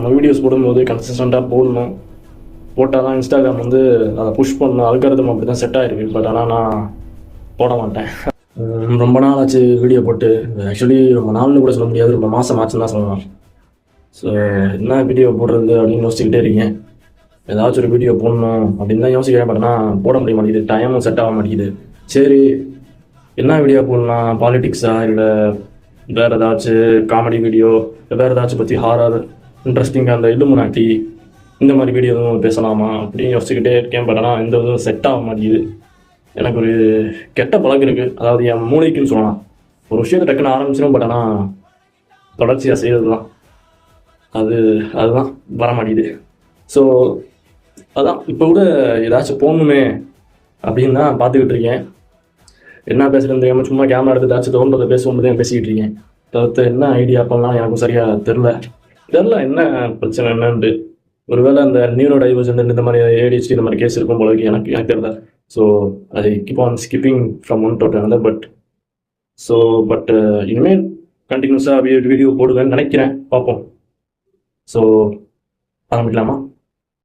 நம்ம வீடியோஸ் போடும்போது கன்சிஸ்டண்ட்டாக போடணும். போட்டால் தான் இன்ஸ்டாகிராம் வந்து அதை புஷ் பண்ணணும். அல்காரிதம் அப்படி தான் செட் ஆகிருக்கு. பட் ஆனால் நான் போட மாட்டேன். ரொம்ப நாள் ஆச்சு வீடியோ போட்டு. ஆக்சுவலி ரொம்ப நாள்னு கூட சொல்ல முடியாது, ரொம்ப மாதம் ஆச்சுன்னு தான் சொல்லலாம். ஸோ என்ன வீடியோ போடுறது அப்படின்னு யோசிச்சுக்கிட்டே இருக்கேன். ஏதாச்சும் ஒரு வீடியோ போடணும் அப்படின்னு தான் யோசிக்கிறேன். பட் ஆனால் போட முடிய மாட்டேங்குது, டைமும் செட் ஆக மாட்டேங்குது. சரி என்ன வீடியோ போடலாம், பாலிடிக்ஸா இல்லை வேறு ஏதாச்சும் காமெடி வீடியோ, வேறு ஏதாச்சும் பற்றி ஹாரர் இன்ட்ரெஸ்டிங்காக அந்த இல்லுமினாட்டி இந்த மாதிரி வீடியோ எதுவும் பேசலாமா அப்படின்னு யோசிச்சுக்கிட்டே இருக்கேன். பட் ஆனால் இந்த இதுவும் செட் ஆக மாட்டேங்குது. எனக்கு ஒரு கெட்ட பழக்கம் இருக்குது, அதாவது என் மூளைக்குன்னு சொல்லலாம். ஒரு விஷயத்தை டக்குன்னு ஆரம்பிச்சிடும், பட் ஆனால் தொடர்ச்சியாக செய்கிறது தான் அதுதான் வர மாட்டேங்குது. ஸோ அதான் இப்போ கூட ஏதாச்சும் போகணுமே அப்படின்னு தான் பார்த்துக்கிட்டு இருக்கேன். என்ன பேசுகிறது தெரியாமல் சும்மா கேமரா எடுத்து ஏதாச்சும் தோன்றதை பேசும்போது பேசிக்கிட்டு இருக்கேன். தவிர்த்து என்ன ஐடியா பண்ணலாம் எனக்கும் சரியாக தெரில என்ன பிரச்சனை என்னன்ட்டு. ஒருவேளை அந்த நியூரோ டைவர்ஜன் இந்த மாதிரி ADHD இந்த மாதிரி கேஸ் இருக்கும் போல எனக்கு தெரியல. So I keep on skipping from one to another. But இனிமேல் கண்டினியூஸாக வீடியோ போடுவேன்னு நினைக்கிறேன். பார்ப்போம். ஸோ ஆரம்பிக்கலாமா?